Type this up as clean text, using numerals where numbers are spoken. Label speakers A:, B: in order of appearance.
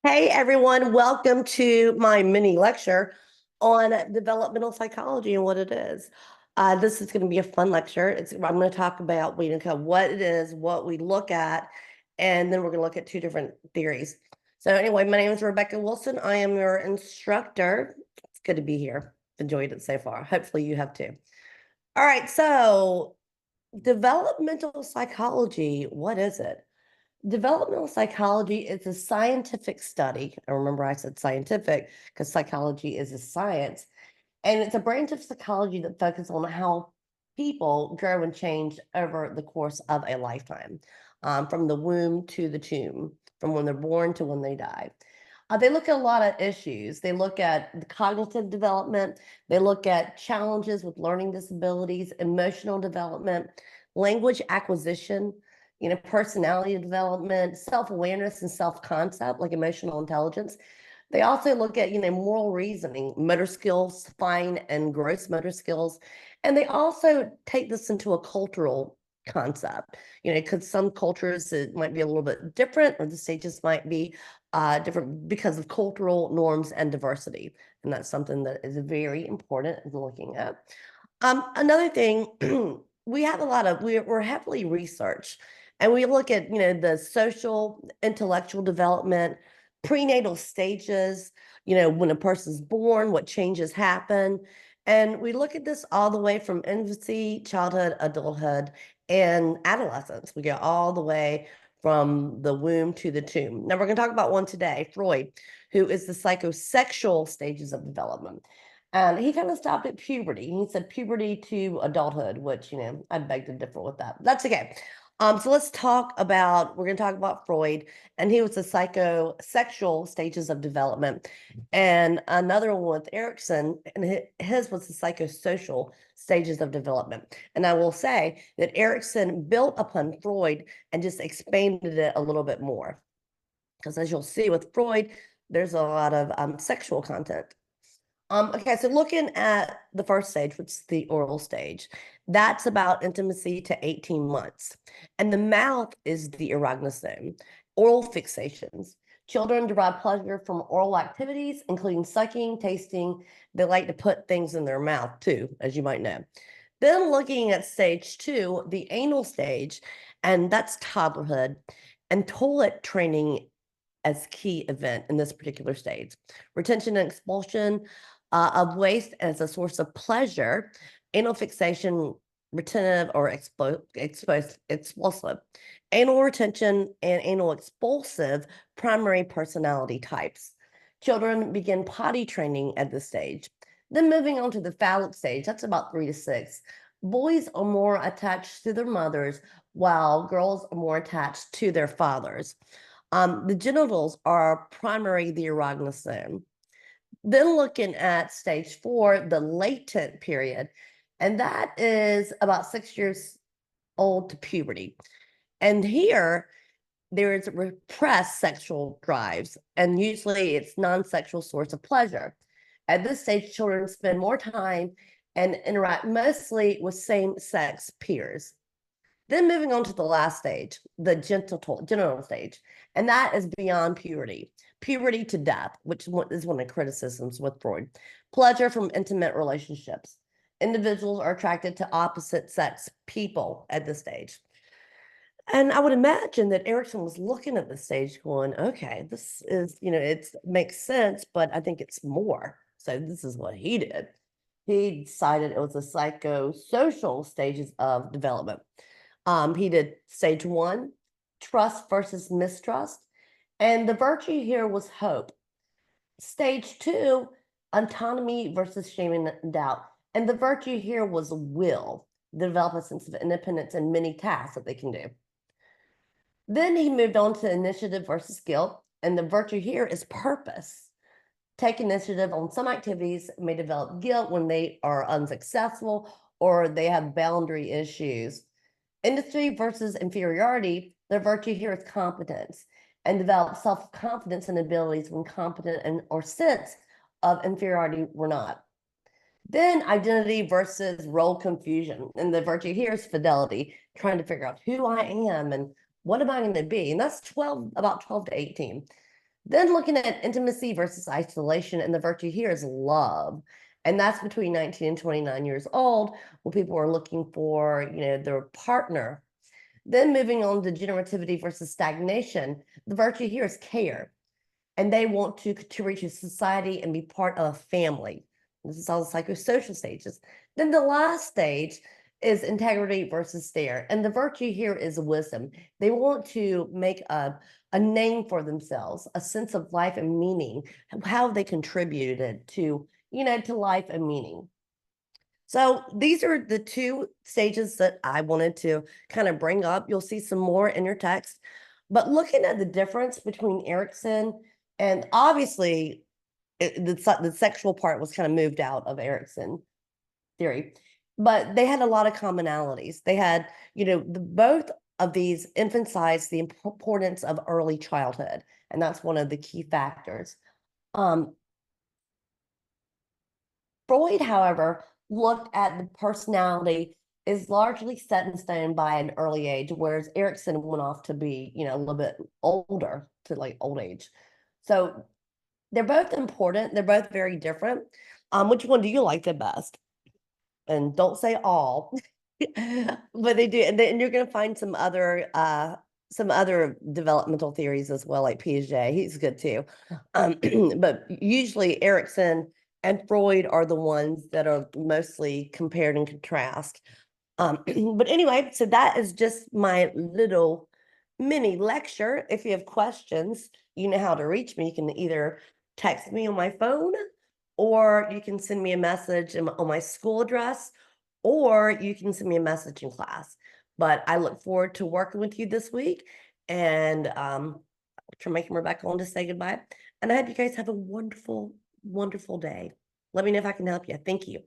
A: Hey everyone, welcome to my mini lecture on developmental psychology and what it is. This is going to be a fun lecture. I'm going to talk about what it is, what we look at, and then we're going to look at two different theories. So anyway, my name is Rebecca Wilson. I am your instructor. It's good to be here. Enjoyed it so far. Hopefully you have too. All right, so developmental psychology, what is it? Developmental psychology is a scientific study. And remember, I said scientific because psychology is a science. And it's a branch of psychology that focuses on how people grow and change over the course of a lifetime, from the womb to the tomb, from when they're born to when they die. They look at a lot of issues. They look at the cognitive development. They look at challenges with learning disabilities, emotional development, language acquisition, personality development, self-awareness and self-concept, like emotional intelligence. They also look at, moral reasoning, motor skills, fine and gross motor skills. And they also take this into a cultural concept, because some cultures it might be a little bit different, or the stages might be different because of cultural norms and diversity. And that's something that is very important in looking at. Another thing, we're heavily researched, and we look at, the social, intellectual development, prenatal stages, when a person's born, what changes happen. And we look at this all the way from infancy, childhood, adulthood, and adolescence. We go all the way from the womb to the tomb. Now we're going to talk about one today, Freud, who is the psychosexual stages of development. And he kind of stopped at puberty. He said puberty to adulthood, which, I beg to differ with that. That's okay. So we're going to talk about Freud, and he was the psychosexual stages of development. And another one with Erickson, and his was the psychosocial stages of development. And I will say that Erickson built upon Freud and just expanded it a little bit more. Because as you'll see with Freud, there's a lot of sexual content. Okay, so looking at the first stage, which is the oral stage, that's about intimacy to 18 months. And the mouth is the erogenous zone. Oral fixations. Children derive pleasure from oral activities, including sucking, tasting. They like to put things in their mouth too, as you might know. Then looking at stage 2, the anal stage, and that's toddlerhood, and toilet training as key event in this particular stage. Retention and expulsion of waste as a source of pleasure, anal fixation, retentive or explosive, anal retention and anal expulsive primary personality types. Children begin potty training at this stage. Then moving on to the phallic stage, that's about 3 to 6. Boys are more attached to their mothers, while girls are more attached to their fathers. The genitals are primary the erogenous zone. Then looking at stage 4, the latent period, and that is about 6 years old to puberty. And here, there is repressed sexual drives, and usually it's non-sexual source of pleasure. At this stage, children spend more time and interact mostly with same-sex peers. Then moving on to the last stage, the genital stage, and that is beyond puberty. Puberty to death, which is one of the criticisms with Freud. Pleasure from intimate relationships. Individuals are attracted to opposite sex people at this stage. And I would imagine that Erickson was looking at this stage going, okay, this is, it makes sense, but I think it's more. So this is what he did. He decided it was the psychosocial stages of development. He did stage 1, trust versus mistrust. And the virtue here was hope. Stage 2, autonomy versus shame and doubt. And the virtue here was will, develop a sense of independence in many tasks that they can do. Then he moved on to initiative versus guilt. And the virtue here is purpose. Take initiative on some activities may develop guilt when they are unsuccessful or they have boundary issues. Industry versus inferiority, the virtue here is competence, and develop self-confidence and abilities when competent and or sense of inferiority were not. Then identity versus role confusion, and the virtue here is fidelity, trying to figure out who I am and what am I going to be, and that's about 12 to 18. Then looking at intimacy versus isolation, and the virtue here is love. And that's between 19 and 29 years old, when people are looking for, their partner. Then moving on to generativity versus stagnation, the virtue here is care. And they want to reach a society and be part of a family. This is all the psychosocial stages. Then the last stage is integrity versus stare. And the virtue here is wisdom. They want to make a name for themselves, a sense of life and meaning, how they contributed to life and meaning. So these are the two stages that I wanted to kind of bring up. You'll see some more in your text, but looking at the difference between Erickson and obviously the sexual part was kind of moved out of Erickson theory, but they had a lot of commonalities. They had, both of these emphasized the importance of early childhood, and that's one of the key factors. Freud, however, looked at the personality is largely set in stone by an early age, whereas Erickson went off to be, a little bit older, to like old age. So they're both important. They're both very different. Which one do you like the best? And don't say all, but they do. And then you're going to find some other developmental theories as well, like Piaget. He's good too. But usually Erickson and Freud are the ones that are mostly compared and contrast. But anyway, so that is just my little mini lecture. If you have questions, you know how to reach me. You can either text me on my phone, or you can send me a message on my school address, or you can send me a message in class. But I look forward to working with you this week, and to making Rebecca on to say goodbye. And I hope you guys have a wonderful, wonderful day. Let me know if I can help you. Thank you.